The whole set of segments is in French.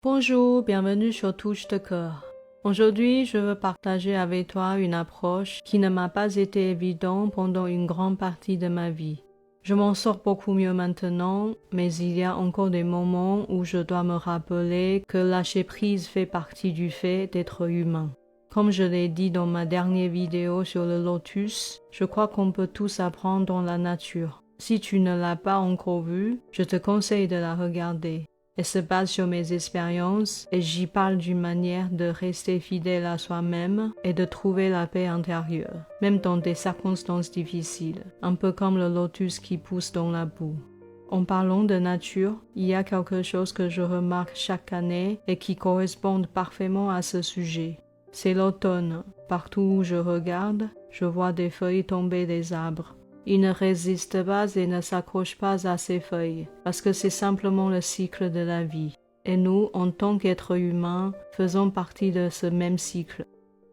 Bonjour, bienvenue sur Touche de cœur. Aujourd'hui, je veux partager avec toi une approche qui ne m'a pas été évidente pendant une grande partie de ma vie. Je m'en sors beaucoup mieux maintenant, mais il y a encore des moments où je dois me rappeler que lâcher prise fait partie du fait d'être humain. Comme je l'ai dit dans ma dernière vidéo sur le lotus, je crois qu'on peut tous apprendre dans la nature. Si tu ne l'as pas encore vue, je te conseille de la regarder. Elle se base sur mes expériences et j'y parle d'une manière de rester fidèle à soi-même et de trouver la paix intérieure, même dans des circonstances difficiles, un peu comme le lotus qui pousse dans la boue. En parlant de nature, il y a quelque chose que je remarque chaque année et qui correspond parfaitement à ce sujet. C'est l'automne. Partout où je regarde, je vois des feuilles tomber des arbres. Il ne résiste pas et ne s'accroche pas à ses feuilles, parce que c'est simplement le cycle de la vie. Et nous, en tant qu'êtres humains, faisons partie de ce même cycle.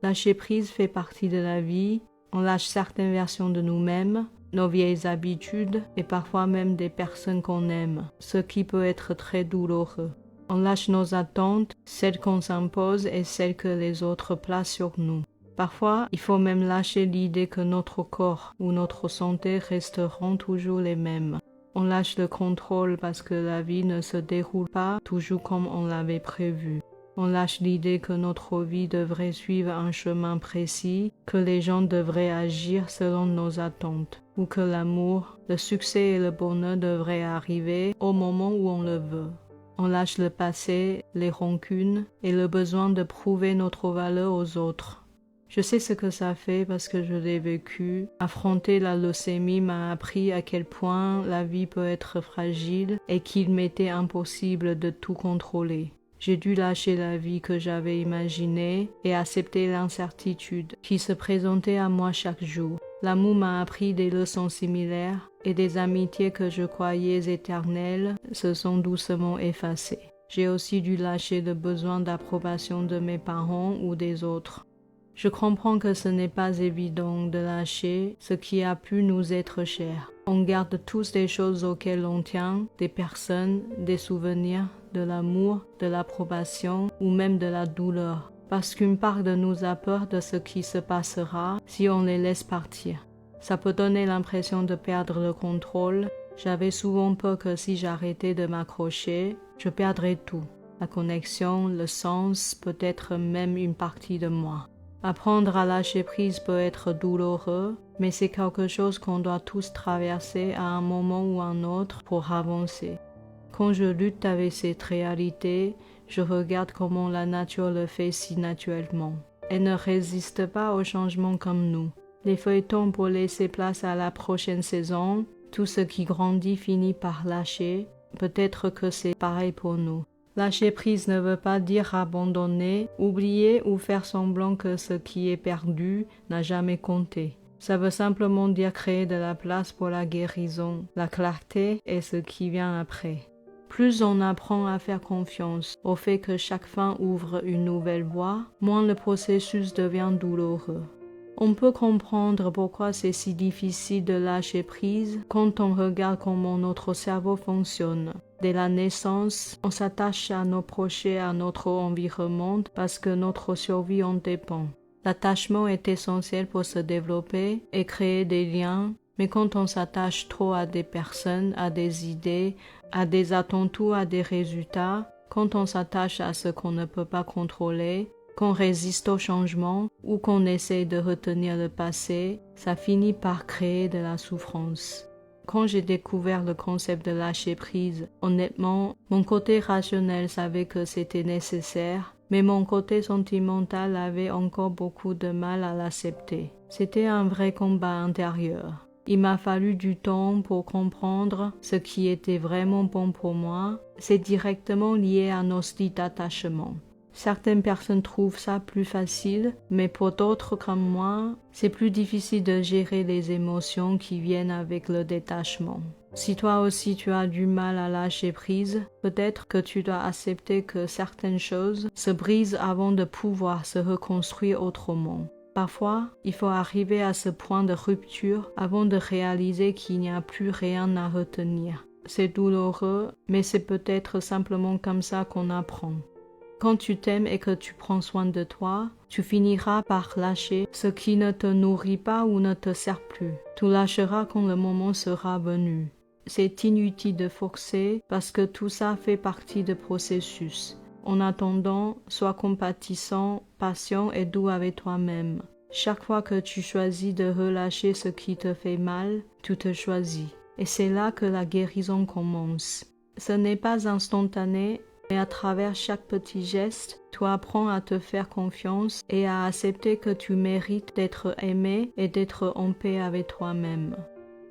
Lâcher prise fait partie de la vie, on lâche certaines versions de nous-mêmes, nos vieilles habitudes et parfois même des personnes qu'on aime, ce qui peut être très douloureux. On lâche nos attentes, celles qu'on s'impose et celles que les autres placent sur nous. Parfois, il faut même lâcher l'idée que notre corps ou notre santé resteront toujours les mêmes. On lâche le contrôle parce que la vie ne se déroule pas toujours comme on l'avait prévu. On lâche l'idée que notre vie devrait suivre un chemin précis, que les gens devraient agir selon nos attentes, ou que l'amour, le succès et le bonheur devraient arriver au moment où on le veut. On lâche le passé, les rancunes et le besoin de prouver notre valeur aux autres. Je sais ce que ça fait parce que je l'ai vécu. Affronter la leucémie m'a appris à quel point la vie peut être fragile et qu'il m'était impossible de tout contrôler. J'ai dû lâcher la vie que j'avais imaginée et accepter l'incertitude qui se présentait à moi chaque jour. L'amour m'a appris des leçons similaires et des amitiés que je croyais éternelles se sont doucement effacées. J'ai aussi dû lâcher le besoin d'approbation de mes parents ou des autres. Je comprends que ce n'est pas évident de lâcher ce qui a pu nous être cher. On garde tous des choses auxquelles on tient, des personnes, des souvenirs, de l'amour, de l'approbation ou même de la douleur. Parce qu'une part de nous a peur de ce qui se passera si on les laisse partir. Ça peut donner l'impression de perdre le contrôle. J'avais souvent peur que si j'arrêtais de m'accrocher, je perdrais tout. La connexion, le sens, peut-être même une partie de moi. Apprendre à lâcher prise peut être douloureux, mais c'est quelque chose qu'on doit tous traverser à un moment ou un autre pour avancer. Quand je lutte avec cette réalité, je regarde comment la nature le fait si naturellement. Elle ne résiste pas au changement comme nous. Les feuilles tombent pour laisser place à la prochaine saison. Tout ce qui grandit finit par lâcher. Peut-être que c'est pareil pour nous. Lâcher prise ne veut pas dire abandonner, oublier ou faire semblant que ce qui est perdu n'a jamais compté. Ça veut simplement dire créer de la place pour la guérison, la clarté et ce qui vient après. Plus on apprend à faire confiance au fait que chaque fin ouvre une nouvelle voie, moins le processus devient douloureux. On peut comprendre pourquoi c'est si difficile de lâcher prise quand on regarde comment notre cerveau fonctionne. Dès la naissance, on s'attache à nos proches et à notre environnement parce que notre survie en dépend. L'attachement est essentiel pour se développer et créer des liens, mais quand on s'attache trop à des personnes, à des idées, à des attentes ou à des résultats, quand on s'attache à ce qu'on ne peut pas contrôler, qu'on résiste au changement ou qu'on essaie de retenir le passé, ça finit par créer de la souffrance. Quand j'ai découvert le concept de lâcher prise, honnêtement, mon côté rationnel savait que c'était nécessaire, mais mon côté sentimental avait encore beaucoup de mal à l'accepter. C'était un vrai combat intérieur. Il m'a fallu du temps pour comprendre ce qui était vraiment bon pour moi. C'est directement lié à nos styles d'attachement. Certaines personnes trouvent ça plus facile, mais pour d'autres comme moi, c'est plus difficile de gérer les émotions qui viennent avec le détachement. Si toi aussi tu as du mal à lâcher prise, peut-être que tu dois accepter que certaines choses se brisent avant de pouvoir se reconstruire autrement. Parfois, il faut arriver à ce point de rupture avant de réaliser qu'il n'y a plus rien à retenir. C'est douloureux, mais c'est peut-être simplement comme ça qu'on apprend. Quand tu t'aimes et que tu prends soin de toi, tu finiras par lâcher ce qui ne te nourrit pas ou ne te sert plus. Tu lâcheras quand le moment sera venu. C'est inutile de forcer parce que tout ça fait partie du processus. En attendant, sois compatissant, patient et doux avec toi-même. Chaque fois que tu choisis de relâcher ce qui te fait mal, tu te choisis. Et c'est là que la guérison commence. Ce n'est pas instantané, mais à travers chaque petit geste, tu apprends à te faire confiance et à accepter que tu mérites d'être aimé et d'être en paix avec toi-même.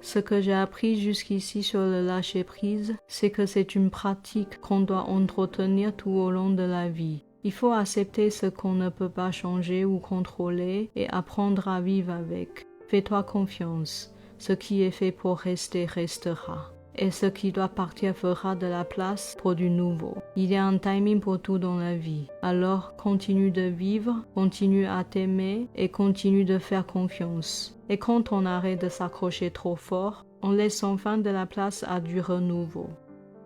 Ce que j'ai appris jusqu'ici sur le lâcher-prise, c'est que c'est une pratique qu'on doit entretenir tout au long de la vie. Il faut accepter ce qu'on ne peut pas changer ou contrôler et apprendre à vivre avec. Fais-toi confiance. Ce qui est fait pour rester restera. Et ce qui doit partir fera de la place pour du nouveau. Il y a un timing pour tout dans la vie. Alors continue de vivre, continue à t'aimer et continue de faire confiance. Et quand on arrête de s'accrocher trop fort, on laisse enfin de la place à du renouveau.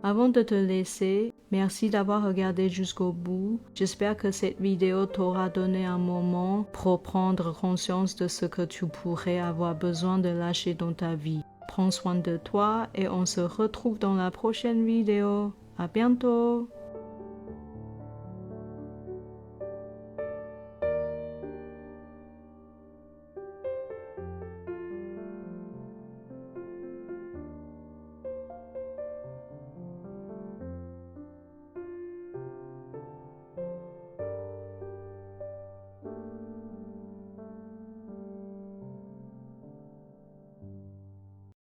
Avant de te laisser, merci d'avoir regardé jusqu'au bout. J'espère que cette vidéo t'aura donné un moment pour prendre conscience de ce que tu pourrais avoir besoin de lâcher dans ta vie. Prends soin de toi et on se retrouve dans la prochaine vidéo. À bientôt!